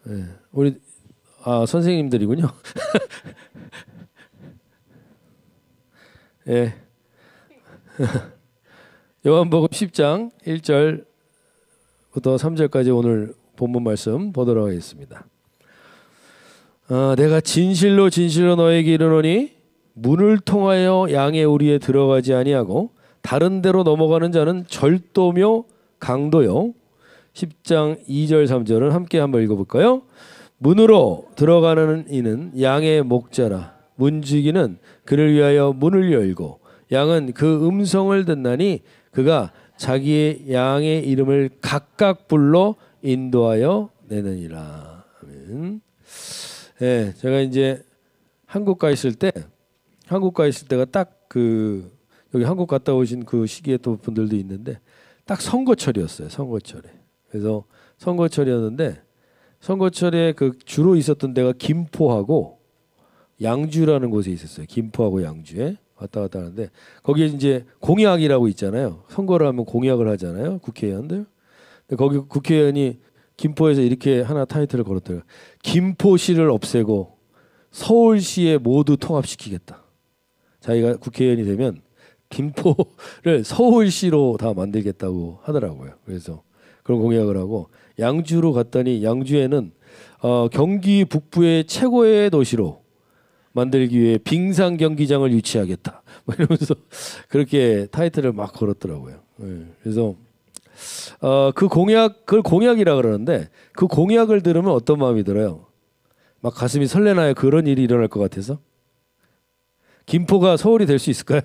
예. 우리 선생님들이군요. 예. 요한복음 10장 1절부터 3절까지 오늘 본문 말씀 보도록 하겠습니다. 내가 진실로 진실로 너에게 이르노니 문을 통하여 양의 우리에 들어가지 아니하고 다른 데로 넘어가는 자는 절도며 강도요. 10장 2절 3절은 함께 한번 읽어볼까요? 문으로 들어가는 이는 양의 목자라. 문지기는 그를 위하여 문을 열고 양은 그 음성을 듣나니 그가 자기의 양의 이름을 각각 불러 인도하여 내느니라. 아멘. 예, 제가 이제 한국 가 있을 때가 딱 여기 한국 갔다 오신 그 시기에 또 분들도 있는데 딱 선거철이었어요. 선거철에. 그래서 선거철이었는데 선거철에 주로 있었던 데가 김포하고 양주라는 곳에 있었어요. 김포하고 양주에 왔다 갔다 하는데 거기에 이제 공약이라고 있잖아요. 선거를 하면 공약을 하잖아요. 국회의원들. 근데 거기 국회의원이 김포에서 이렇게 하나 타이틀을 걸었더라고요. 김포시를 없애고 서울시에 모두 통합시키겠다. 자기가 국회의원이 되면 김포를 서울시로 다 만들겠다고 하더라고요. 그래서 그런 공약을 하고 양주로 갔더니 양주에는 경기 북부의 최고의 도시로 만들기 위해 빙상 경기장을 유치하겠다. 뭐 이러면서 그렇게 타이틀을 막 걸었더라고요. 네. 그래서 그걸 공약이라 그러는데 그 공약을 들으면 어떤 마음이 들어요? 막 가슴이 설레나요? 그런 일이 일어날 것 같아서? 김포가 서울이 될 수 있을까요?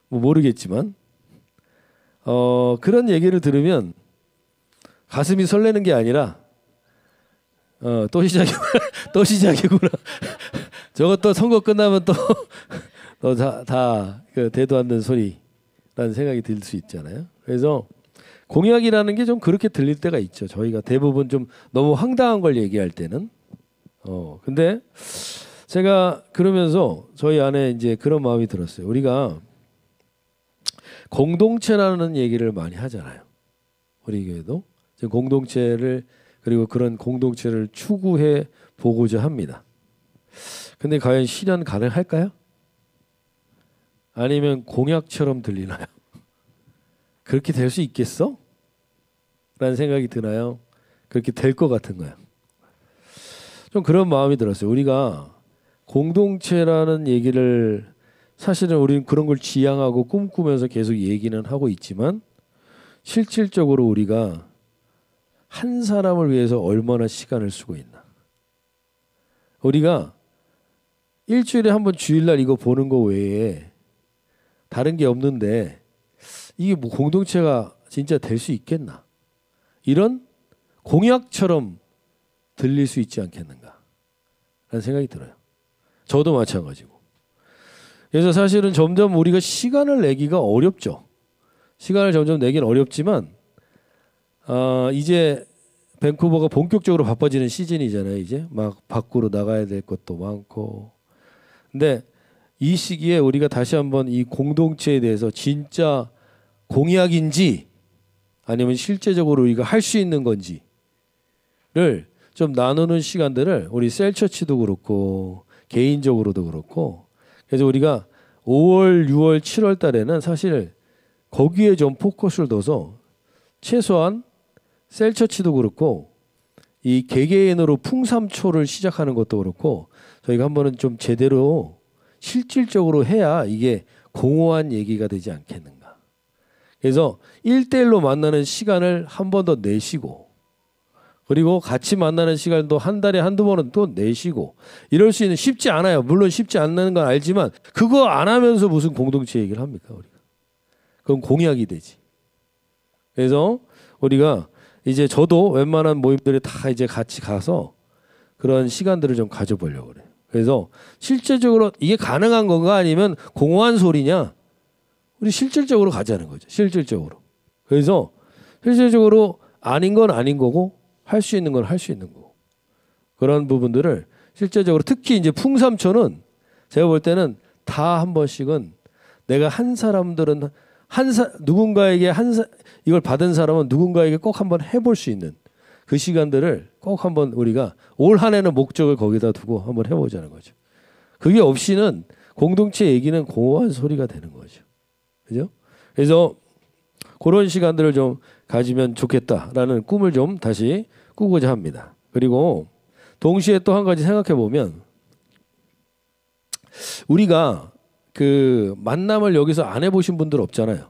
뭐 모르겠지만 그런 얘기를 들으면 가슴이 설레는 게 아니라 또 시작이구나. 저것도 선거 끝나면 또 다 대도 않는 소리라는 생각이 들 수 있잖아요. 그래서 공약이라는 게 좀 그렇게 들릴 때가 있죠. 저희가 대부분 좀 너무 황당한 걸 얘기할 때는. 근데 제가 그러면서 저희 안에 이제 그런 마음이 들었어요. 우리가 공동체라는 얘기를 많이 하잖아요. 우리 교회도 공동체를 그리고 그런 공동체를 추구해 보고자 합니다. 근데 과연 실현 가능할까요? 아니면 공약처럼 들리나요? 그렇게 될 수 있겠어? 라는 생각이 드나요? 그렇게 될 것 같은가요? 좀 그런 마음이 들었어요. 우리가 공동체라는 얘기를 사실은 우리는 그런 걸 지향하고 꿈꾸면서 계속 얘기는 하고 있지만 실질적으로 우리가 한 사람을 위해서 얼마나 시간을 쓰고 있나. 우리가 일주일에 한 번 주일날 이거 보는 거 외에 다른 게 없는데 이게 뭐 공동체가 진짜 될 수 있겠나. 이런 공약처럼 들릴 수 있지 않겠는가 라는 생각이 들어요. 저도 마찬가지고. 그래서 사실은 점점 우리가 시간을 내기가 어렵죠. 시간을 점점 내긴 어렵지만 이제 밴쿠버가 본격적으로 바빠지는 시즌이잖아요. 이제 막 밖으로 나가야 될 것도 많고. 근데 이 시기에 우리가 다시 한번 이 공동체에 대해서 진짜 공약인지 아니면 실제적으로 우리가 할 수 있는 건지를 좀 나누는 시간들을 우리 셀처치도 그렇고 개인적으로도 그렇고 그래서 우리가 5월, 6월, 7월 달에는 사실 거기에 좀 포커스를 둬서 최소한 셀처치도 그렇고 이 개개인으로 풍삼초를 시작하는 것도 그렇고 저희가 한번은 좀 제대로 실질적으로 해야 이게 공허한 얘기가 되지 않겠는가. 그래서 1대1로 만나는 시간을 한 번 더 내시고 그리고 같이 만나는 시간도 한 달에 한두 번은 또 내시고 이럴 수 있는 쉽지 않아요. 물론 쉽지 않는 건 알지만 그거 안 하면서 무슨 공동체 얘기를 합니까 우리가. 그건 공약이 되지. 그래서 우리가 이제 저도 웬만한 모임들에 다 이제 같이 가서 그런 시간들을 좀 가져보려고 그래요. 그래서 실제적으로 이게 가능한 건가 아니면 공허한 소리냐? 우리 실질적으로 가자는 거죠. 실질적으로. 그래서 실질적으로 아닌 건 아닌 거고 할 수 있는 건 할 수 있는 거고 그런 부분들을 실제적으로 특히 이제 풍삼초는 제가 볼 때는 다 한 번씩은 내가 한 사람들은 누군가에게 이걸 받은 사람은 누군가에게 꼭 한번 해볼 수 있는 그 시간들을 꼭 한번 우리가 올 한 해는 목적을 거기다 두고 한번 해보자는 거죠. 그게 없이는 공동체 얘기는 공허한 소리가 되는 거죠. 그죠? 그래서 그런 시간들을 좀 가지면 좋겠다라는 꿈을 좀 다시 꾸고자 합니다. 그리고 동시에 또 한 가지 생각해 보면 우리가 그 만남을 여기서 안 해보신 분들 없잖아요.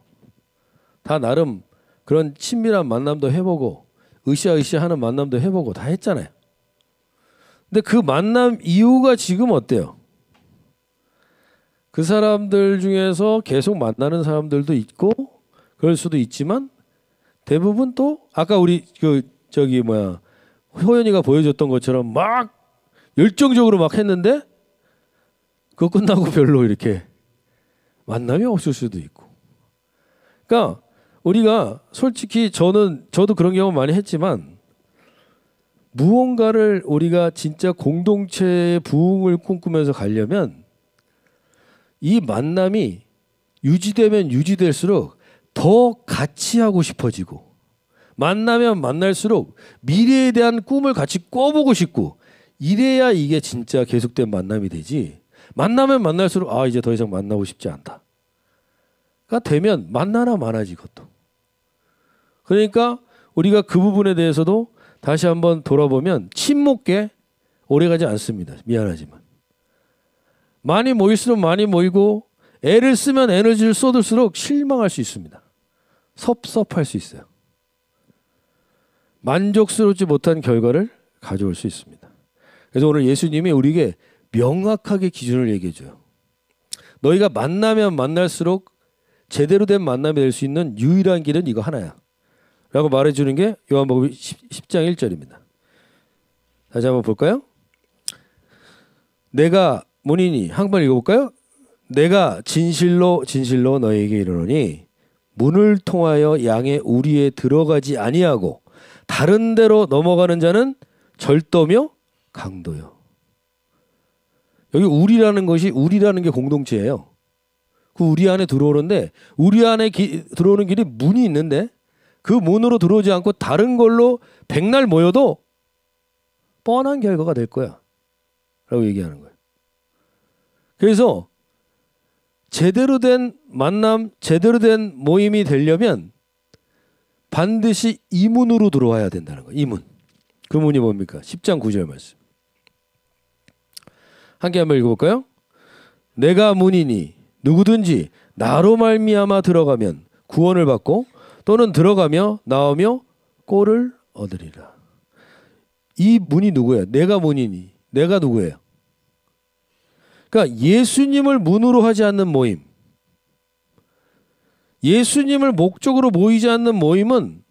다 나름 그런 친밀한 만남도 해보고 으쌰으쌰 하는 만남도 해보고 다 했잖아요. 근데 그 만남 이유가 지금 어때요? 그 사람들 중에서 계속 만나는 사람들도 있고 그럴 수도 있지만 대부분 또 아까 우리 그 저기 뭐야 효연이가 보여줬던 것처럼 막 열정적으로 막 했는데 그거 끝나고 별로 이렇게 만남이 없을 수도 있고. 그러니까 우리가 솔직히 저도 그런 경험 많이 했지만 무언가를 우리가 진짜 공동체의 부흥을 꿈꾸면서 가려면 이 만남이 유지되면 유지될수록 더 같이 하고 싶어지고 만나면 만날수록 미래에 대한 꿈을 같이 꿔보고 싶고 이래야 이게 진짜 계속된 만남이 되지. 만나면 만날수록 아 이제 더 이상 만나고 싶지 않다. 가 되면 만나나 마나지 그것도. 그러니까 우리가 그 부분에 대해서도 다시 한번 돌아보면 친목계 오래가지 않습니다. 미안하지만. 많이 모일수록 많이 모이고 애를 쓰면 에너지를 쏟을수록 실망할 수 있습니다. 섭섭할 수 있어요. 만족스럽지 못한 결과를 가져올 수 있습니다. 그래서 오늘 예수님이 우리에게 명확하게 기준을 얘기해 줘요. 너희가 만나면 만날수록 제대로 된 만남이 될 수 있는 유일한 길은 이거 하나야. 라고 말해주는 게 요한복음 10장 1절입니다. 다시 한번 볼까요? 내가 문이니 한번 읽어볼까요? 내가 진실로 진실로 너희에게 이르노니 문을 통하여 양의 우리에 들어가지 아니하고 다른 데로 넘어가는 자는 절도며 강도요. 여기 우리라는 게 공동체예요. 그 우리 안에 들어오는데 우리 안에 들어오는 길이 문이 있는데 그 문으로 들어오지 않고 다른 걸로 백날 모여도 뻔한 결과가 될 거야. 라고 얘기하는 거예요. 그래서 제대로 된 만남, 제대로 된 모임이 되려면 반드시 이 문으로 들어와야 된다는 거예요. 이 문. 그 문이 뭡니까? 10장 9절 말씀. 함께 한번 읽어볼까요? 내가 문이니 누구든지 나로 말미암아 들어가면 구원을 받고 또는 들어가며 나오며 꼴을 얻으리라. 이 문이 누구예요? 내가 문이니. 내가 누구예요? 그러니까 예수님을 문으로 하지 않는 모임, 예수님을 목적으로 모이지 않는 모임은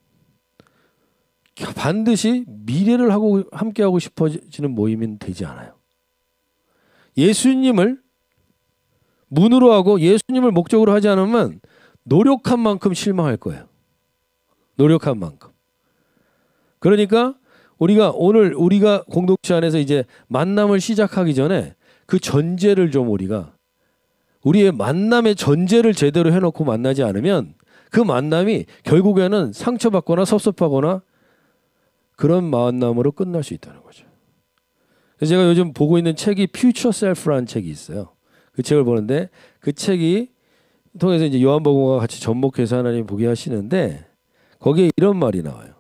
반드시 미래를 하고 함께하고 싶어지는 모임은 되지 않아요. 예수님을 문으로 하고 예수님을 목적으로 하지 않으면 노력한 만큼 실망할 거예요. 노력한 만큼. 그러니까 우리가 공동체 안에서 이제 만남을 시작하기 전에 그 전제를 좀 우리의 만남의 전제를 제대로 해놓고 만나지 않으면 그 만남이 결국에는 상처받거나 섭섭하거나 그런 만남으로 끝날 수 있다는 거죠. 그래서 제가 요즘 보고 있는 책이 퓨처 셀프라는 책이 있어요. 그 책을 보는데 그 책이 통해서 이제 요한복음과 같이 접목해서 하나님 보게 하시는데 거기에 이런 말이 나와요.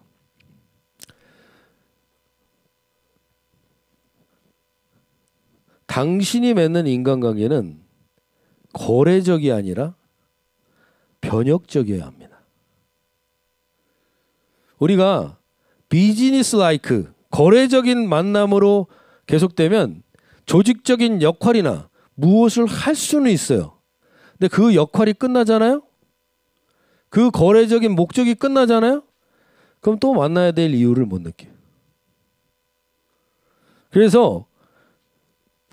당신이 맺는 인간관계는 거래적이 아니라 변혁적이어야 합니다. 우리가 비즈니스 라이크 거래적인 만남으로 계속되면 조직적인 역할이나 무엇을 할 수는 있어요. 근데 그 역할이 끝나잖아요. 그 거래적인 목적이 끝나잖아요. 그럼 또 만나야 될 이유를 못 느껴요. 그래서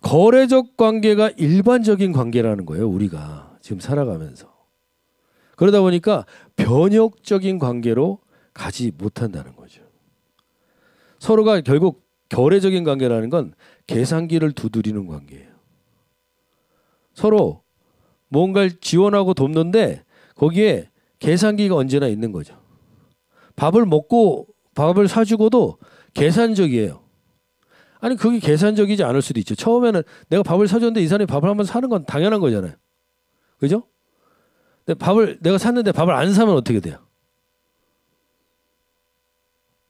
거래적 관계가 일반적인 관계라는 거예요. 우리가 지금 살아가면서. 그러다 보니까 변혁적인 관계로 가지 못한다는 거죠. 서로가 결국 거래적인 관계라는 건 계산기를 두드리는 관계예요. 서로 뭔가를 지원하고 돕는데 거기에 계산기가 언제나 있는 거죠. 밥을 먹고 밥을 사주고도 계산적이에요. 아니 그게 계산적이지 않을 수도 있죠. 처음에는 내가 밥을 사줬는데 이 사람이 밥을 한번 사는 건 당연한 거잖아요. 그죠? 근데 밥을 내가 샀는데 밥을 안 사면 어떻게 돼요?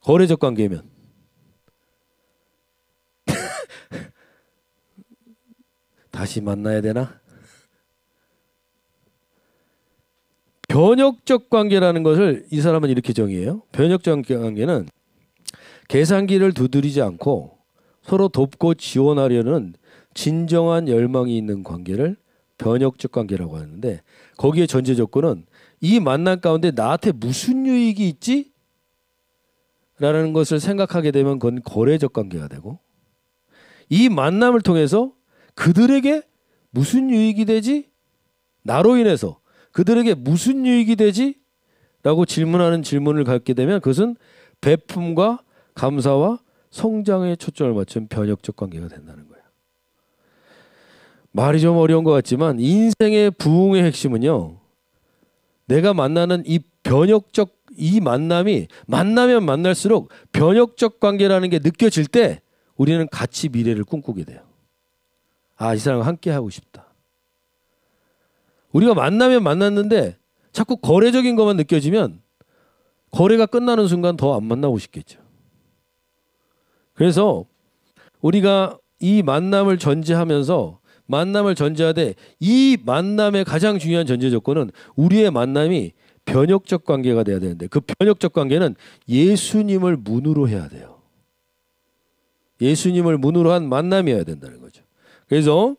거래적 관계면. 다시 만나야 되나? 변역적 관계라는 것을 이 사람은 이렇게 정의해요. 변역적 관계는 계산기를 두드리지 않고 서로 돕고 지원하려는 진정한 열망이 있는 관계를 변역적 관계라고 하는데, 거기에 전제 조건은 이 만남 가운데 나한테 무슨 유익이 있지? 라는 것을 생각하게 되면 그건 거래적 관계가 되고, 이 만남을 통해서 그들에게 무슨 유익이 되지? 나로 인해서 그들에게 무슨 유익이 되지? 라고 질문하는 질문을 갖게 되면 그것은 베품과 감사와 성장에 초점을 맞춘 변역적 관계가 된다는 거예요. 말이 좀 어려운 것 같지만 인생의 부흥의 핵심은요, 내가 만나는 이 변역적 이 만남이 만나면 만날수록 변역적 관계라는 게 느껴질 때 우리는 같이 미래를 꿈꾸게 돼요. 아, 이 사람과 함께 하고 싶다. 우리가 만나면 만났는데 자꾸 거래적인 것만 느껴지면 거래가 끝나는 순간 더 안 만나고 싶겠죠. 그래서 우리가 이 만남을 전제하면서 만남을 전제하되 이 만남의 가장 중요한 전제 조건은 우리의 만남이 변역적 관계가 돼야 되는데, 그 변역적 관계는 예수님을 문으로 해야 돼요. 예수님을 문으로 한 만남이어야 된다는 거죠. 그래서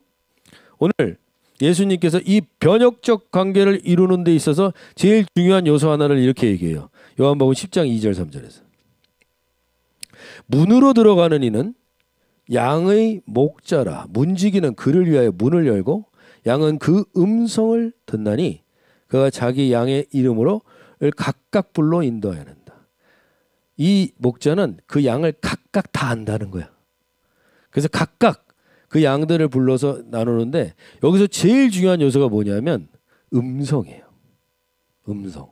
오늘 예수님께서 이 변역적 관계를 이루는 데 있어서 제일 중요한 요소 하나를 이렇게 얘기해요. 요한복음 10장 2절 3절에서 문으로 들어가는 이는 양의 목자라. 문지기는 그를 위하여 문을 열고 양은 그 음성을 듣나니 그가 자기 양의 이름으로 각각 불러 인도하여야 한다. 이 목자는 그 양을 각각 다 안다는 거야. 그래서 각각 그 양들을 불러서 나누는데, 여기서 제일 중요한 요소가 뭐냐면 음성이에요. 음성.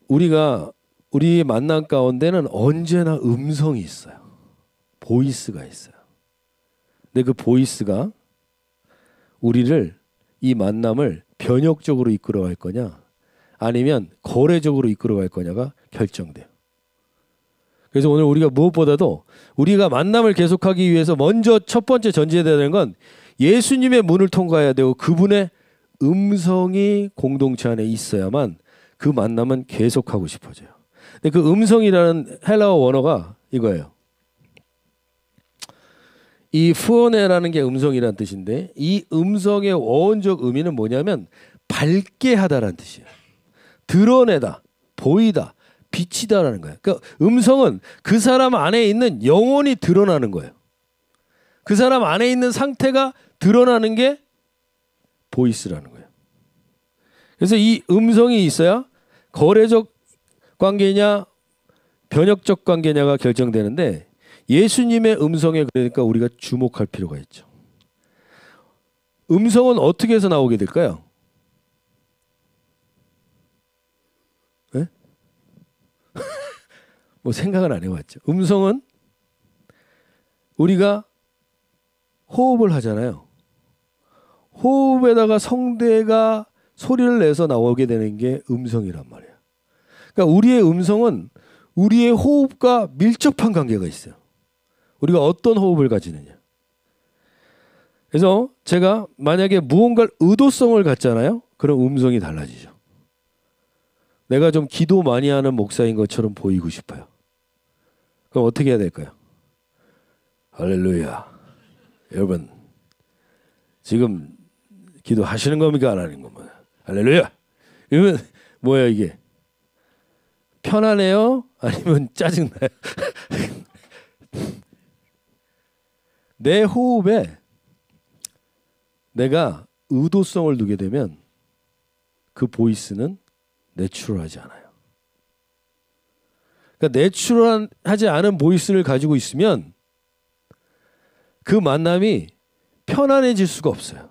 우리 만남 가운데는 언제나 음성이 있어요. 보이스가 있어요. 근데 그 보이스가 우리를, 이 만남을 변역적으로 이끌어갈 거냐 아니면 거래적으로 이끌어갈 거냐가 결정돼요. 그래서 오늘 우리가 무엇보다도 우리가 만남을 계속하기 위해서 먼저 첫 번째 전제해야 되는 건 예수님의 문을 통과해야 되고 그분의 음성이 공동체 안에 있어야만 그 만남은 계속하고 싶어져요. 근데 그 음성이라는 헬라어 원어가 이거예요. 이 후오네라는 게 음성이라는 뜻인데, 이 음성의 원적 의미는 뭐냐면 밝게 하다라는 뜻이에요. 드러내다, 보이다, 비치다라는 거예요. 그러니까 음성은 그 사람 안에 있는 영혼이 드러나는 거예요. 그 사람 안에 있는 상태가 드러나는 게 보이스라는 거예요. 그래서 이 음성이 있어야 거래적 관계냐 변역적 관계냐가 결정되는데, 예수님의 음성에 그러니까 우리가 주목할 필요가 있죠. 음성은 어떻게 해서 나오게 될까요? 네? 뭐 생각은 안 해봤죠. 음성은 우리가 호흡을 하잖아요. 호흡에다가 성대가 소리를 내서 나오게 되는 게 음성이란 말이에요. 그러니까 우리의 음성은 우리의 호흡과 밀접한 관계가 있어요. 우리가 어떤 호흡을 가지느냐. 그래서 제가 만약에 무언가를 의도성을 갖잖아요. 그럼 음성이 달라지죠. 내가 좀 기도 많이 하는 목사인 것처럼 보이고 싶어요. 그럼 어떻게 해야 될까요? 할렐루야. 여러분 지금 기도하시는 겁니까? 안 하는 겁니까? 할렐루야. 이러면 뭐야 이게? 편안해요? 아니면 짜증나요? 내 호흡에 내가 의도성을 두게 되면 그 보이스는 내추럴하지 않아요. 그러니까 내추럴하지 않은 보이스를 가지고 있으면 그 만남이 편안해질 수가 없어요.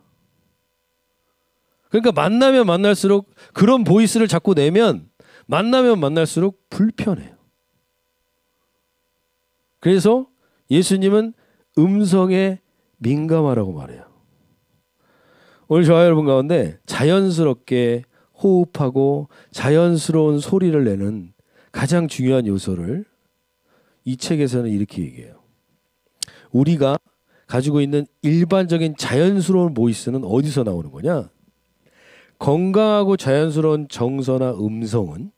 그러니까 만나면 만날수록 그런 보이스를 자꾸 내면 만나면 만날수록 불편해요. 그래서 예수님은 음성에 민감하라고 말해요. 오늘 저와 여러분 가운데 자연스럽게 호흡하고 자연스러운 소리를 내는 가장 중요한 요소를 이 책에서는 이렇게 얘기해요. 우리가 가지고 있는 일반적인 자연스러운 보이스는 어디서 나오는 거냐? 건강하고 자연스러운 정서나 음성은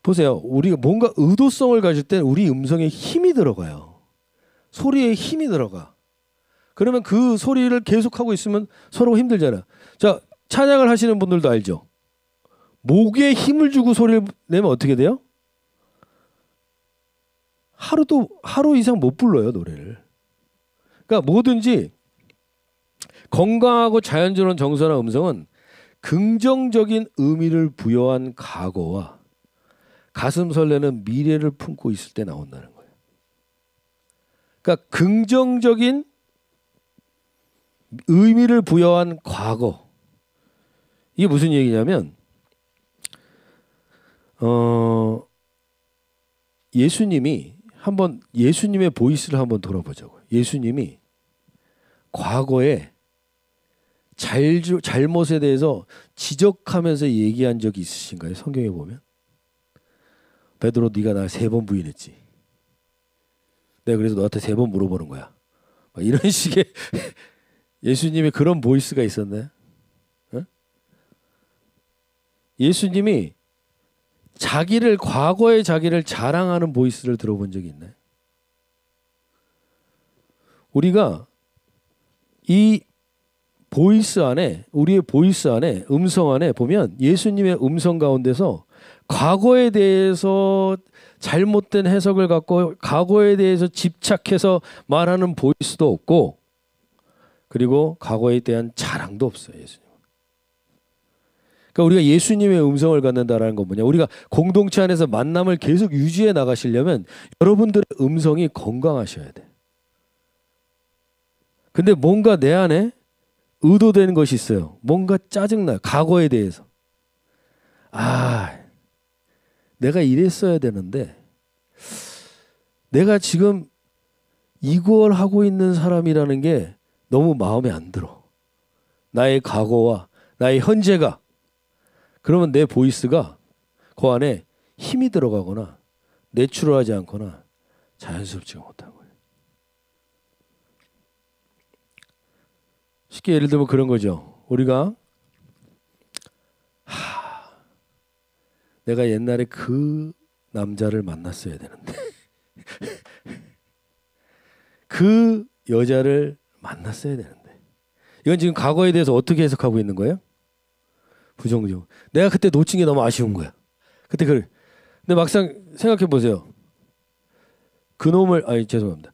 보세요. 우리가 뭔가 의도성을 가질 때 우리 음성에 힘이 들어가요. 소리에 힘이 들어가. 그러면 그 소리를 계속하고 있으면 서로 힘들잖아요. 자, 찬양을 하시는 분들도 알죠? 목에 힘을 주고 소리를 내면 어떻게 돼요? 하루 이상 못 불러요, 노래를. 그러니까 뭐든지 건강하고 자연스러운 정서나 음성은 긍정적인 의미를 부여한 과거와 가슴 설레는 미래를 품고 있을 때 나온다는 거예요. 그러니까 긍정적인 의미를 부여한 과거. 이게 무슨 얘기냐면 예수님의 보이스를 한번 돌아보자고요. 예수님이 과거에 잘못에 대해서 지적하면서 얘기한 적이 있으신가요? 성경에 보면 베드로 네가 나 3번 부인했지. 내가 그래서 너한테 3번 물어보는 거야. 이런 식의 예수님의 그런 보이스가 있었나요? 어? 예수님이 과거의 자기를 자랑하는 보이스를 들어본 적이 있나요? 우리가 이 보이스 안에, 우리의 보이스 안에, 음성 안에 보면 예수님의 음성 가운데서 과거에 대해서 잘못된 해석을 갖고 과거에 대해서 집착해서 말하는 보이스도 없고, 그리고 과거에 대한 자랑도 없어요, 예수님. 그러니까 우리가 예수님의 음성을 갖는다라는 건 뭐냐? 우리가 공동체 안에서 만남을 계속 유지해 나가시려면 여러분들의 음성이 건강하셔야 돼. 근데 뭔가 내 안에 의도된 것이 있어요. 뭔가 짜증나요. 과거에 대해서. 내가 이랬어야 되는데 내가 지금 이걸 하고 있는 사람이라는 게 너무 마음에 안 들어. 나의 과거와 나의 현재가. 그러면 내 보이스가 그 안에 힘이 들어가거나 내추럴하지 않거나 자연스럽지가 못한 거예요. 쉽게 예를 들면 그런 거죠. 우리가 내가 옛날에 그 남자를 만났어야 되는데 그 여자를 만났어야 되는데, 이건 지금 과거에 대해서 어떻게 해석하고 있는 거예요? 부정적. 내가 그때 놓친 게 너무 아쉬운 거야. 근데 막상 생각해 보세요. 죄송합니다.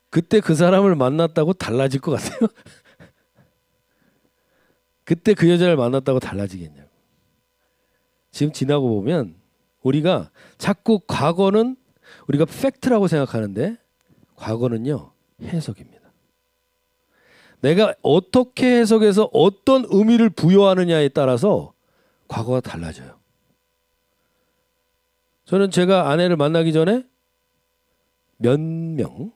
그때 그 사람을 만났다고 달라질 것 같아요? 그때 그 여자를 만났다고 달라지겠냐고. 지금 지나고 보면 우리가 자꾸 과거는 우리가 팩트라고 생각하는데 과거는요, 해석입니다. 내가 어떻게 해석해서 어떤 의미를 부여하느냐에 따라서 과거가 달라져요. 저는 제가 아내를 만나기 전에 몇 명의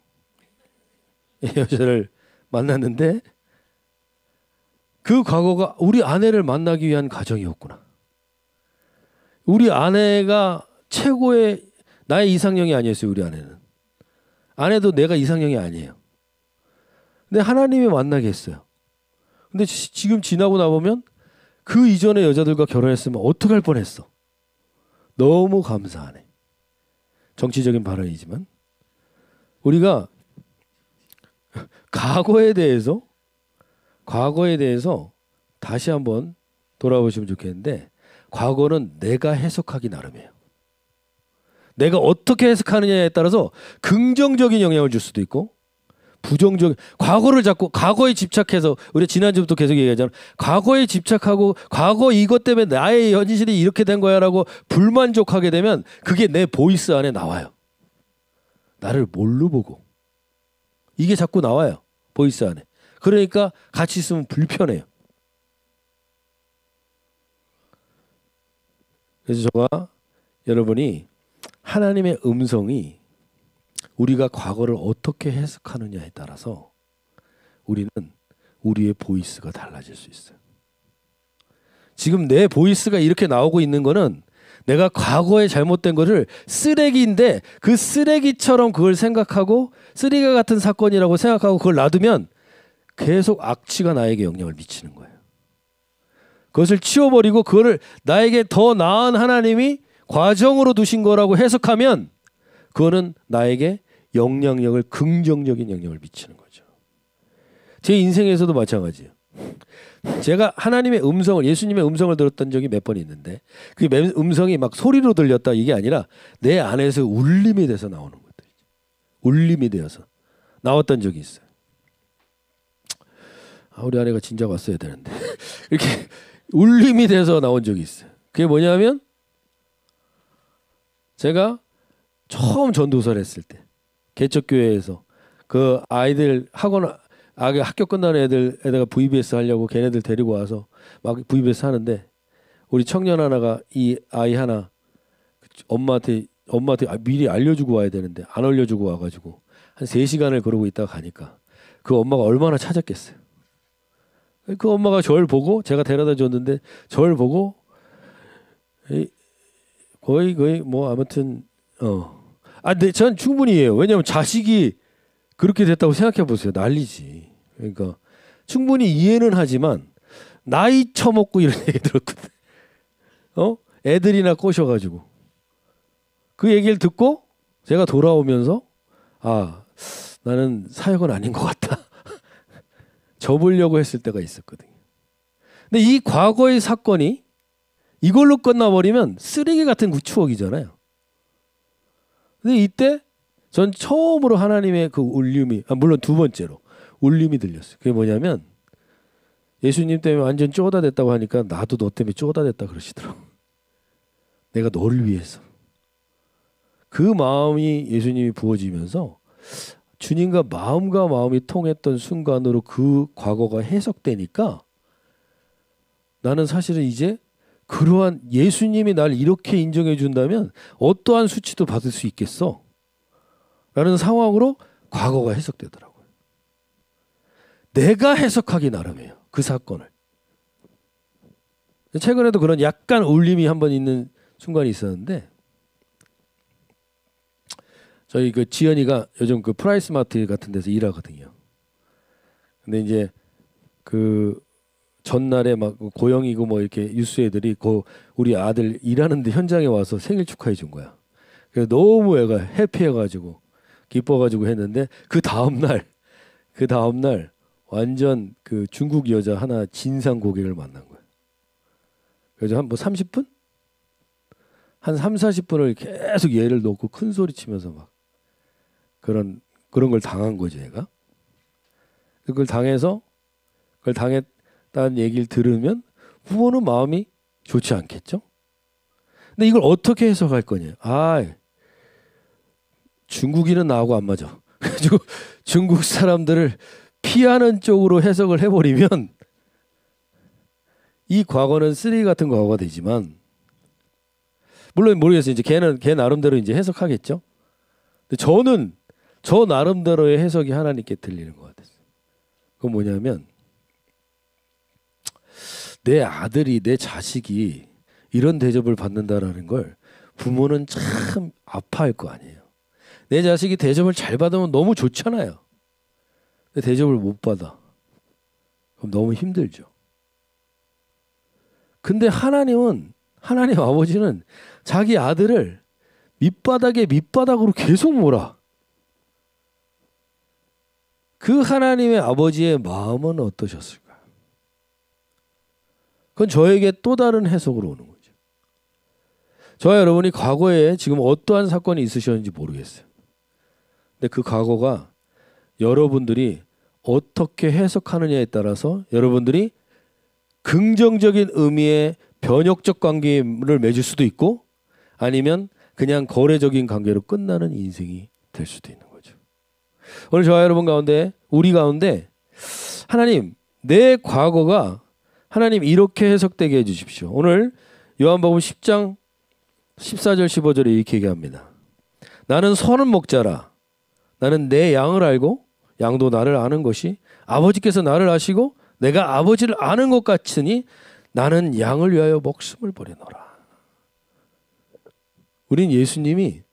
여자를 만났는데 그 과거가 우리 아내를 만나기 위한 과정이었구나. 우리 아내가 최고의 나의 이상형이 아니었어요. 우리 아내는. 아내도 내가 이상형이 아니에요. 근데 하나님이 만나게 했어요. 근데 지금 지나고 나보면 그 이전의 여자들과 결혼했으면 어떡할 뻔했어. 너무 감사하네. 정치적인 발언이지만 우리가 과거에 대해서 다시 한번 돌아보시면 좋겠는데, 과거는 내가 해석하기 나름이에요. 내가 어떻게 해석하느냐에 따라서 긍정적인 영향을 줄 수도 있고 부정적인, 과거에 집착해서, 우리 지난주부터 계속 얘기하잖아. 과거에 집착하고 과거 이것 때문에 나의 현실이 이렇게 된 거야라고 불만족하게 되면 그게 내 보이스 안에 나와요. 나를 뭘로 보고. 이게 자꾸 나와요. 보이스 안에. 그러니까 같이 있으면 불편해요. 그래서 저가 여러분이 하나님의 음성이 우리가 과거를 어떻게 해석하느냐에 따라서 우리는 우리의 보이스가 달라질 수 있어요. 지금 내 보이스가 이렇게 나오고 있는 거는 내가 과거에 잘못된 거를 쓰레기인데 그 쓰레기처럼 그걸 생각하고 쓰레기 같은 사건이라고 생각하고 그걸 놔두면 계속 악취가 나에게 영향을 미치는 거예요. 그것을 치워버리고 그거를 나에게 더 나은 하나님이 과정으로 두신 거라고 해석하면 그거는 나에게 영향력을 긍정적인 영향을 미치는 거죠. 제 인생에서도 마찬가지예요. 제가 하나님의 음성을 예수님의 음성을 들었던 적이 몇 번 있는데 그 음성이 막 소리로 들렸다 이게 아니라 내 안에서 울림이 돼서 나오는 것들이죠. 울림이 되어서 나왔던 적이 있어요. 우리 아내가 진작 왔어야 되는데 이렇게 울림이 돼서 나온 적이 있어요. 그게 뭐냐면 제가 처음 전도사를 했을 때 개척교회에서 그 아이들 학교 끝나는 애들에다가 VBS 하려고 걔네들 데리고 와서 막 VBS 하는데 우리 청년 하나가 이 아이 하나 엄마한테 미리 알려주고 와야 되는데 안 알려주고 와가지고 한 3시간을 그러고 있다가 가니까 그 엄마가 얼마나 찾았겠어요. 그 엄마가 저를 보고 제가 데려다 줬는데 저를 보고 거의 뭐 아무튼 근데 전 충분히 해요. 왜냐하면 자식이 그렇게 됐다고 생각해 보세요. 난리지. 그러니까 충분히 이해는 하지만 나이 처먹고 이런 얘기 들었거든. 애들이나 꼬셔가지고 그 얘기를 듣고 제가 돌아오면서 나는 사역은 아닌 것 같다. 접으려고 했을 때가 있었거든요. 근데 이 과거의 사건이 이걸로 끝나버리면 쓰레기 같은 추억이잖아요. 근데 이때 전 처음으로 하나님의 그 울림이 물론 두 번째로 울림이 들렸어요. 그게 뭐냐면 예수님 때문에 완전 쪼다됐다고 하니까 나도 너 때문에 쪼다됐다 그러시더라고. 내가 너를 위해서. 그 마음이 예수님이 부어지면서 주님과 마음이 통했던 순간으로 그 과거가 해석되니까 나는 사실은 이제 그러한 예수님이 날 이렇게 인정해 준다면 어떠한 수치도 받을 수 있겠어 라는 상황으로 과거가 해석되더라고요. 내가 해석하기 나름이에요. 그 사건을. 최근에도 그런 약간 울림이 한번 있는 순간이 있었는데 저희 그 지연이가 요즘 그 프라이스마트 같은 데서 일하거든요. 근데 이제 그 전날에 막 고영이고 뭐 이렇게 유스 애들이 우리 아들 일하는데 현장에 와서 생일 축하해 준 거야. 그래서 너무 애가 해피해가지고 기뻐가지고 했는데 그 다음날 완전 그 중국 여자 하나 진상 고객을 만난 거야. 그래서 한 뭐 30분? 한 3, 40분을 계속 얘를 놓고 큰 소리 치면서 막 그런 걸 당한 거지 얘가. 그걸 당했다는 얘기를 들으면 부모는 마음이 좋지 않겠죠? 근데 이걸 어떻게 해석할 거냐? 중국인은 나하고 안 맞아. 그래가지고 중국 사람들을 피하는 쪽으로 해석을 해버리면 이 과거는 쓰레기 같은 과거가 되지만 물론 모르겠어요. 이제 걔 나름대로 이제 해석하겠죠. 근데 저는 저 나름대로의 해석이 하나님께 들리는 것 같았어요. 그건 뭐냐면 내 아들이 내 자식이 이런 대접을 받는다라는 걸 부모는 참 아파할 거 아니에요. 내 자식이 대접을 잘 받으면 너무 좋잖아요. 근데 대접을 못 받아. 그럼 너무 힘들죠. 근데 하나님 아버지는 자기 아들을 밑바닥으로 계속 몰아. 그 하나님의 아버지의 마음은 어떠셨을까요? 그건 저에게 또 다른 해석으로 오는 거죠. 저와 여러분이 과거에 지금 어떠한 사건이 있으셨는지 모르겠어요. 근데 그 과거가 여러분들이 어떻게 해석하느냐에 따라서 여러분들이 긍정적인 의미의 변혁적 관계를 맺을 수도 있고 아니면 그냥 거래적인 관계로 끝나는 인생이 될 수도 있는 거죠. 오늘 저와 여러분 가운데 우리 가운데 하나님 내 과거가 하나님 이렇게 해석되게 해주십시오. 오늘 요한복음 10장 14절 15절에 이렇게 얘기합니다. 나는 선은 목자라. 나는 내 양을 알고 양도 나를 아는 것이 아버지께서 나를 아시고 내가 아버지를 아는 것 같으니 나는 양을 위하여 목숨을 버리노라. 우린 예수님이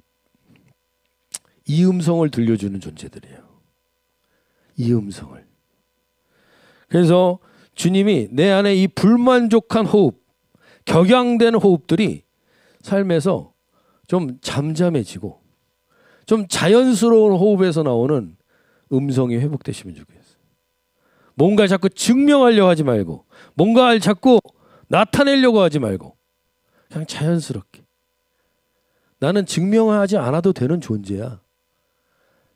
이 음성을 들려주는 존재들이에요. 이 음성을. 그래서 주님이 내 안에 이 불만족한 호흡, 격양된 호흡들이 삶에서 좀 잠잠해지고 좀 자연스러운 호흡에서 나오는 음성이 회복되시면 좋겠어요. 뭔가 자꾸 증명하려고 하지 말고 뭔가 자꾸 나타내려고 하지 말고 그냥 자연스럽게 나는 증명하지 않아도 되는 존재야.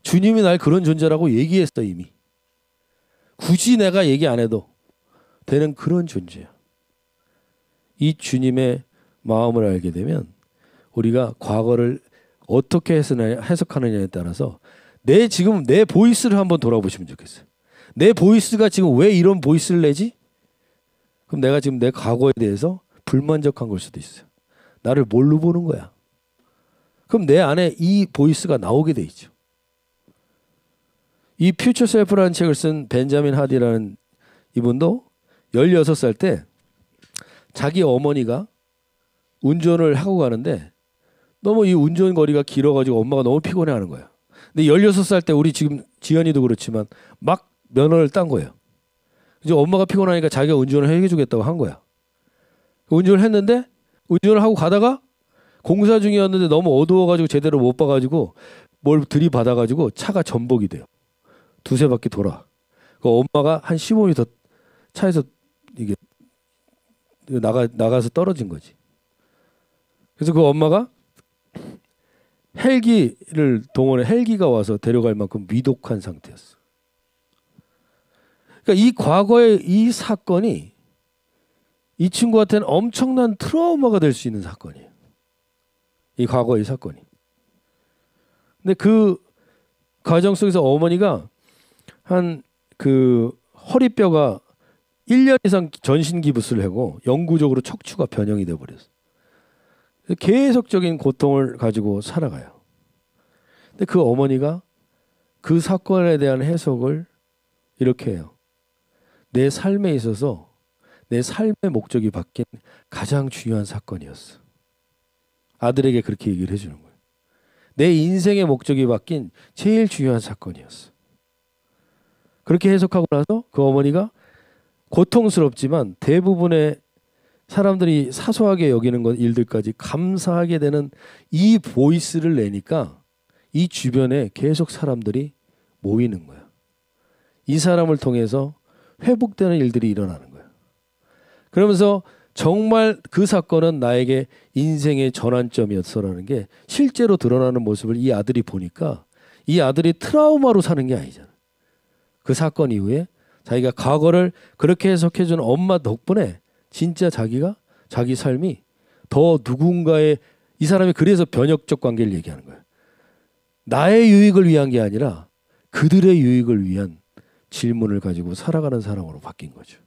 주님이 날 그런 존재라고 얘기했어 이미. 굳이 내가 얘기 안 해도 되는 그런 존재야. 이 주님의 마음을 알게 되면 우리가 과거를 어떻게 해석하느냐에 따라서 지금 내 보이스를 한번 돌아보시면 좋겠어요. 내 보이스가 지금 왜 이런 보이스를 내지? 그럼 내가 지금 내 과거에 대해서 불만족한 걸 수도 있어요. 나를 뭘로 보는 거야? 그럼 내 안에 이 보이스가 나오게 돼 있죠. 이 퓨처 셀프라는 책을 쓴 벤자민 하디라는 이분도 16살 때 자기 어머니가 운전을 하고 가는데 너무 이 운전 거리가 길어가지고 엄마가 너무 피곤해하는 거야. 근데 16살 때 우리 지금 지연이도 그렇지만 막 면허를 딴 거예요. 이제 엄마가 피곤하니까 자기가 운전을 해주겠다고 한 거야. 운전을 했는데 운전을 하고 가다가 공사 중이었는데 너무 어두워가지고 제대로 못 봐가지고 뭘 들이받아가지고 차가 전복이 돼요. 두세 바퀴 돌아. 그 엄마가 한 15m 차에서 이게 나가서 떨어진 거지. 그래서 그 엄마가 헬기를 동원해 헬기가 와서 데려갈 만큼 위독한 상태였어. 그러니까 이 과거의 이 사건이 이 친구한테는 엄청난 트라우마가 될 수 있는 사건이에요. 이 과거의 사건이. 근데 그 과정 속에서 어머니가 한 그 허리뼈가 1년 이상 전신 기부스를 하고 영구적으로 척추가 변형이 돼 버렸어. 계속적인 고통을 가지고 살아가요. 근데 그 어머니가 그 사건에 대한 해석을 이렇게 해요. 내 삶에 있어서 내 삶의 목적이 바뀐 가장 중요한 사건이었어. 아들에게 그렇게 얘기를 해주는 거예요. 내 인생의 목적이 바뀐 제일 중요한 사건이었어. 그렇게 해석하고 나서 그 어머니가 고통스럽지만 대부분의 사람들이 사소하게 여기는 일들까지 감사하게 되는 이 보이스를 내니까 이 주변에 계속 사람들이 모이는 거야. 이 사람을 통해서 회복되는 일들이 일어나는 거야. 그러면서 정말 그 사건은 나에게 인생의 전환점이었어라는 게 실제로 드러나는 모습을 이 아들이 보니까 이 아들이 트라우마로 사는 게 아니잖아. 그 사건 이후에 자기가 과거를 그렇게 해석해준 엄마 덕분에 진짜 자기가 자기 삶이 더 누군가의 이 사람이 그래서 변혁적 관계를 얘기하는 거예요. 나의 유익을 위한 게 아니라 그들의 유익을 위한 질문을 가지고 살아가는 사람으로 바뀐 거죠.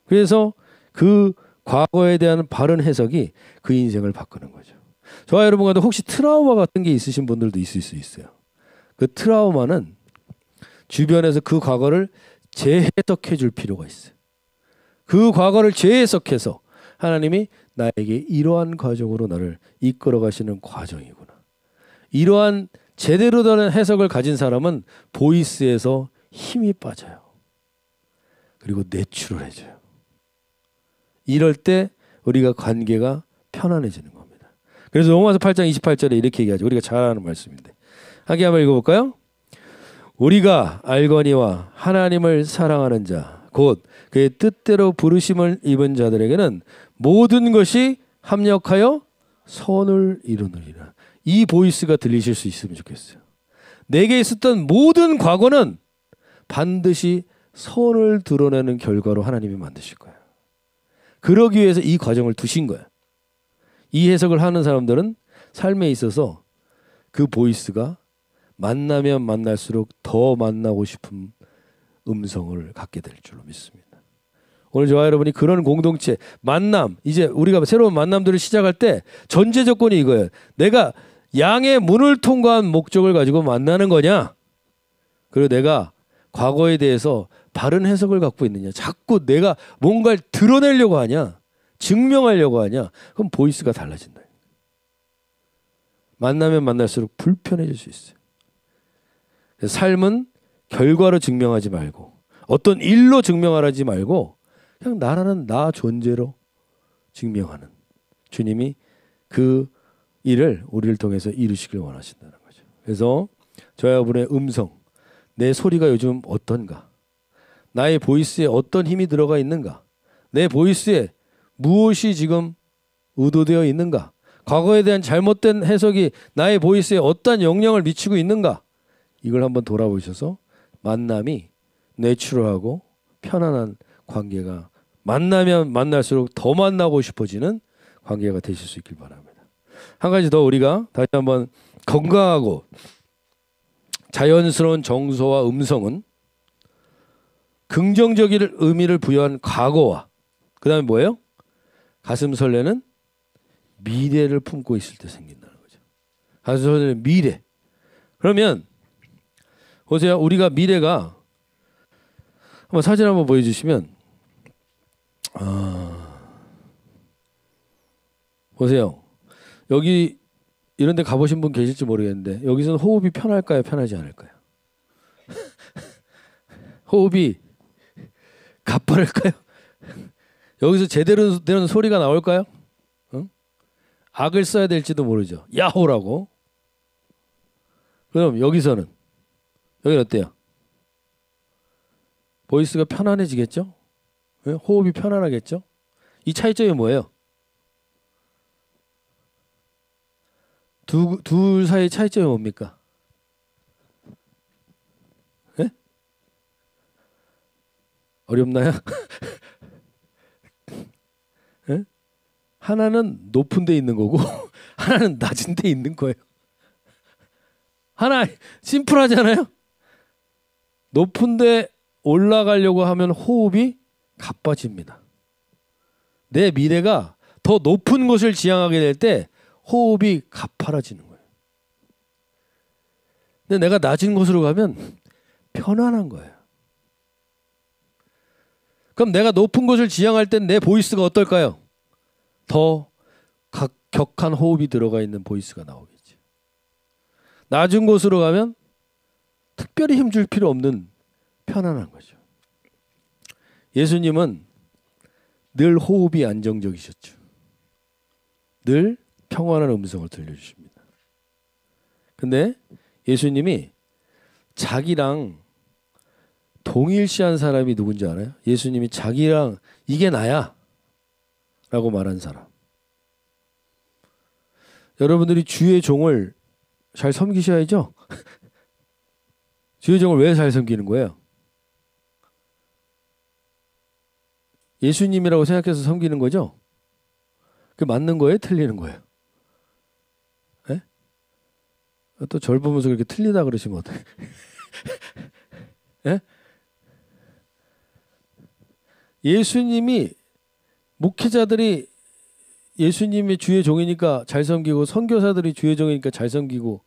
그래서 그 과거에 대한 바른 해석이 그 인생을 바꾸는 거죠. 저와 여러분 가운데 혹시 트라우마 같은 게 있으신 분들도 있을 수 있어요. 그 트라우마는 주변에서 그 과거를 재해석해 줄 필요가 있어요. 그 과거를 재해석해서 하나님이 나에게 이러한 과정으로 나를 이끌어 가시는 과정이구나. 이러한 제대로 된 해석을 가진 사람은 보이스에서 힘이 빠져요. 그리고 내추럴해져요. 이럴 때 우리가 관계가 편안해지는 겁니다. 그래서 로마서 8장 28절에 이렇게 얘기하죠. 우리가 잘 아는 말씀인데. 하게 한번 읽어볼까요? 우리가 알거니와 하나님을 사랑하는 자, 곧 그의 뜻대로 부르심을 입은 자들에게는 모든 것이 합력하여 선을 이루느니라. 이 보이스가 들리실 수 있으면 좋겠어요. 내게 있었던 모든 과거는 반드시 선을 드러내는 결과로 하나님이 만드실 거예요. 그러기 위해서 이 과정을 두신 거예요. 이 해석을 하는 사람들은 삶에 있어서 그 보이스가 만나면 만날수록 더 만나고 싶은 음성을 갖게 될 줄로 믿습니다. 오늘 저와 여러분이 그런 공동체, 만남, 이제 우리가 새로운 만남들을 시작할 때 전제 조건이 이거예요. 내가 양의 문을 통과한 목적을 가지고 만나는 거냐? 그리고 내가 과거에 대해서 바른 해석을 갖고 있느냐? 자꾸 내가 뭔가를 드러내려고 하냐? 증명하려고 하냐? 그럼 보이스가 달라진다. 만나면 만날수록 불편해질 수 있어요. 삶은 결과로 증명하지 말고 어떤 일로 증명하지 말고 그냥 나라는 나 존재로 증명하는 주님이 그 일을 우리를 통해서 이루시길 원하신다는 거죠. 그래서 저와 여러분의 음성, 내 소리가 요즘 어떤가? 나의 보이스에 어떤 힘이 들어가 있는가? 내 보이스에 무엇이 지금 의도되어 있는가? 과거에 대한 잘못된 해석이 나의 보이스에 어떤 영향을 미치고 있는가? 이걸 한번 돌아보셔서 만남이 내추럴하고 편안한 관계가 만나면 만날수록 더 만나고 싶어지는 관계가 되실 수 있길 바랍니다. 한 가지 더 우리가 다시 한번 건강하고 자연스러운 정서와 음성은 긍정적인 의미를 부여한 과거와 그 다음에 뭐예요? 가슴 설레는 미래를 품고 있을 때 생긴다는 거죠. 가슴 설레는 미래. 그러면 보세요. 우리가 미래가 한번 사진 한번 보여주시면 보세요. 여기 이런 데 가보신 분 계실지 모르겠는데 여기서는 호흡이 편할까요? 편하지 않을까요? 호흡이 가빠를까요? 여기서 제대로 되는 소리가 나올까요? 응? 악을 써야 될지도 모르죠. 야호라고. 그럼 여기서는 여기는 어때요? 보이스가 편안해지겠죠? 호흡이 편안하겠죠? 이 차이점이 뭐예요? 둘 사이의 차이점이 뭡니까? 예? 어렵나요? 예? 하나는 높은 데 있는 거고 하나는 낮은 데 있는 거예요. 하나 심플하잖아요. 높은 데 올라가려고 하면 호흡이 가빠집니다. 내 미래가 더 높은 곳을 지향하게 될 때 호흡이 가파라지는 거예요. 근데 내가 낮은 곳으로 가면 편안한 거예요. 그럼 내가 높은 곳을 지향할 땐 내 보이스가 어떨까요? 더 격한 호흡이 들어가 있는 보이스가 나오겠죠. 낮은 곳으로 가면 특별히 힘줄 필요 없는 편안한 거죠. 예수님은 늘 호흡이 안정적이셨죠. 늘 평안한 음성을 들려주십니다. 근데 예수님이 자기랑 동일시한 사람이 누군지 알아요? 예수님이 자기랑 이게 나야 라고 말한 사람. 여러분들이 주의 종을 잘 섬기셔야죠. 주의 종을 왜 잘 섬기는 거예요? 예수님이라고 생각해서 섬기는 거죠? 그게 맞는 거예요? 틀리는 거예요? 네? 또 절 보면서 그렇게 틀리다 그러시면 어떡해? 네? 예수님이 목회자들이 예수님의 주의 종이니까 잘 섬기고 선교사들이 주의 종이니까 잘 섬기고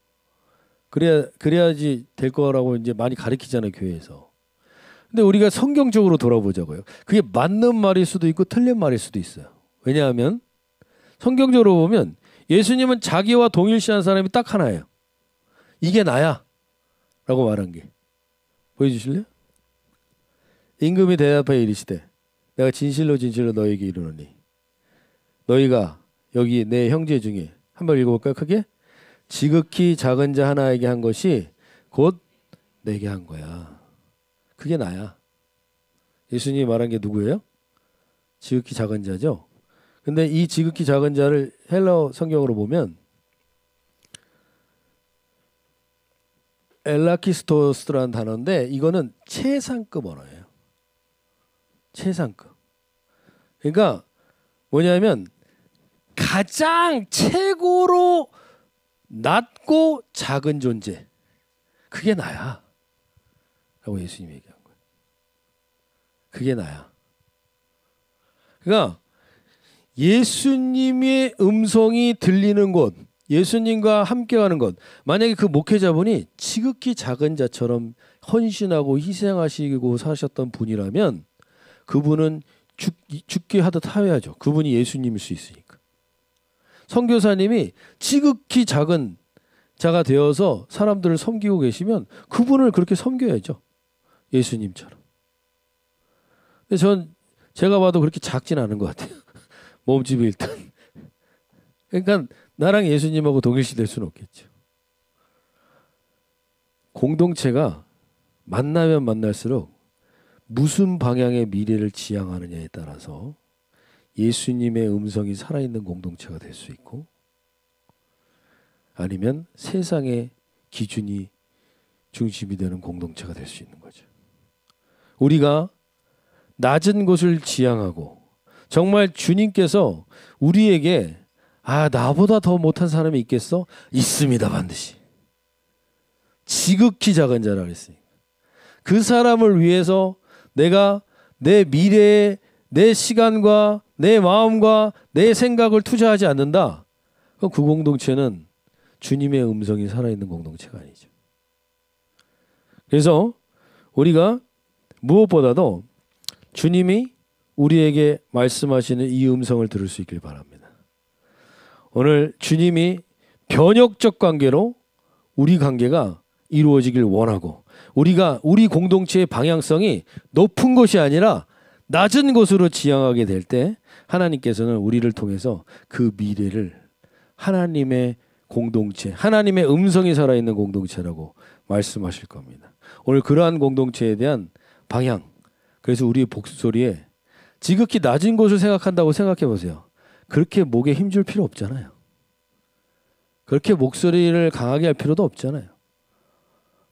그래야지 될 거라고 이제 많이 가르치잖아요, 교회에서. 근데 우리가 성경적으로 돌아보자고요. 그게 맞는 말일 수도 있고 틀린 말일 수도 있어요. 왜냐하면 성경적으로 보면 예수님은 자기와 동일시한 사람이 딱 하나예요. 이게 나야 라고 말한 게. 보여주실래요? 임금이 대답하여 이르시되 내가 진실로 진실로 너에게 이르노니 너희가 여기 내 형제 중에 한번 읽어볼까요? 크게? 지극히 작은 자 하나에게 한 것이 곧 내게 한 거야. 그게 나야. 예수님이 말한 게 누구예요? 지극히 작은 자죠. 근데 이 지극히 작은 자를 헬라어 성경으로 보면 엘라키스토스라는 단어인데 이거는 최상급 언어예요. 최상급. 그러니까 뭐냐면 가장 최고로 낮고 작은 존재. 그게 나야. 라고 예수님이 얘기한 거예요. 그게 나야. 그러니까 예수님의 음성이 들리는 곳, 예수님과 함께하는 것, 만약에 그 목회자분이 지극히 작은 자처럼 헌신하고 희생하시고 사셨던 분이라면 그분은 죽게 하듯 하여야죠. 그분이 예수님일 수 있으니까. 선교사님이 지극히 작은 자가 되어서 사람들을 섬기고 계시면 그분을 그렇게 섬겨야죠. 예수님처럼. 근데 제가 봐도 그렇게 작진 않은 것 같아요. 몸집이 일단. 그러니까 나랑 예수님하고 동일시 될 수는 없겠죠. 공동체가 만나면 만날수록 무슨 방향의 미래를 지향하느냐에 따라서 예수님의 음성이 살아있는 공동체가 될 수 있고 아니면 세상의 기준이 중심이 되는 공동체가 될 수 있는 거죠. 우리가 낮은 곳을 지향하고 정말 주님께서 우리에게 나보다 더 못한 사람이 있겠어? 있습니다. 반드시. 지극히 작은 자라 그랬으니까. 그 사람을 위해서 내가 내 미래에 내 시간과 내 마음과 내 생각을 투자하지 않는다. 그럼 그 공동체는 주님의 음성이 살아있는 공동체가 아니죠. 그래서 우리가 무엇보다도 주님이 우리에게 말씀하시는 이 음성을 들을 수 있길 바랍니다. 오늘 주님이 변혁적 관계로 우리 관계가 이루어지길 원하고 우리 공동체의 방향성이 높은 것이 아니라 낮은 곳으로 지향하게 될 때 하나님께서는 우리를 통해서 그 미래를 하나님의 공동체, 하나님의 음성이 살아있는 공동체라고 말씀하실 겁니다. 오늘 그러한 공동체에 대한 방향, 그래서 우리의 목소리에 지극히 낮은 곳을 생각한다고 생각해 보세요. 그렇게 목에 힘줄 필요 없잖아요. 그렇게 목소리를 강하게 할 필요도 없잖아요.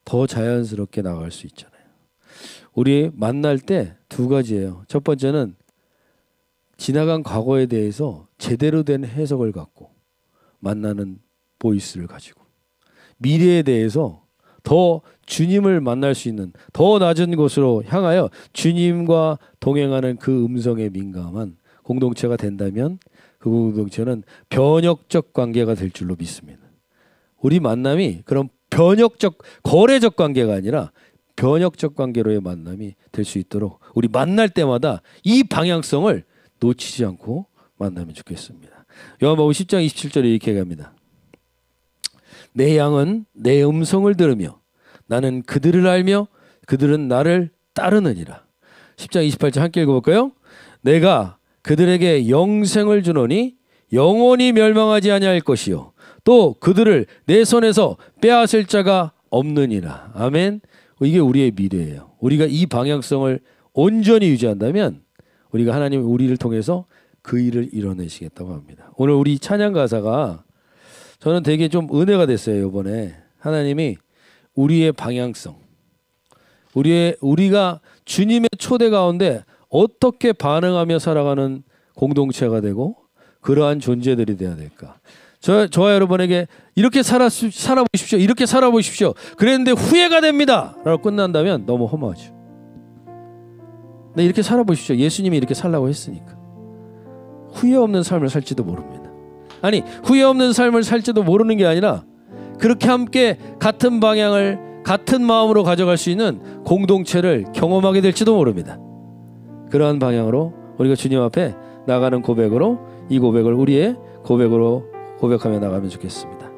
더 자연스럽게 나갈 수 있잖아요. 우리 만날 때 두 가지예요. 첫 번째는 지나간 과거에 대해서 제대로 된 해석을 갖고 만나는 보이스를 가지고 미래에 대해서 더 주님을 만날 수 있는 더 낮은 곳으로 향하여 주님과 동행하는 그 음성에 민감한 공동체가 된다면 그 공동체는 변혁적 관계가 될 줄로 믿습니다. 우리 만남이 그런 변혁적 거래적 관계가 아니라 변혁적 관계로의 만남이 될 수 있도록 우리 만날 때마다 이 방향성을 놓치지 않고 만나면 좋겠습니다. 요한복음 10장 27절에 이렇게 얘기합니다. 내 양은 내 음성을 들으며 나는 그들을 알며 그들은 나를 따르느니라. 10장 28절 함께 읽어볼까요? 내가 그들에게 영생을 주노니 영원히 멸망하지 아니할 것이요 또 그들을 내 손에서 빼앗을 자가 없느니라. 아멘. 이게 우리의 미래예요. 우리가 이 방향성을 온전히 유지한다면 우리가 하나님 우리를 통해서 그 일을 이뤄내시겠다고 합니다. 오늘 우리 찬양 가사가 저는 되게 좀 은혜가 됐어요. 이번에 하나님이 우리의 방향성, 우리가 주님의 초대 가운데 어떻게 반응하며 살아가는 공동체가 되고 그러한 존재들이 되어야 될까. 저와 여러분에게 이렇게 살아보십시오. 이렇게 살아보십시오. 그랬는데 후회가 됩니다. 라고 끝난다면 너무 허무하죠. 근데 이렇게 살아보십시오. 예수님이 이렇게 살라고 했으니까. 후회 없는 삶을 살지도 모릅니다. 아니, 후회 없는 삶을 살지도 모르는 게 아니라 그렇게 함께 같은 방향을 같은 마음으로 가져갈 수 있는 공동체를 경험하게 될지도 모릅니다. 그러한 방향으로 우리가 주님 앞에 나가는 고백으로 이 고백을 우리의 고백으로 고백하며 나가면 좋겠습니다.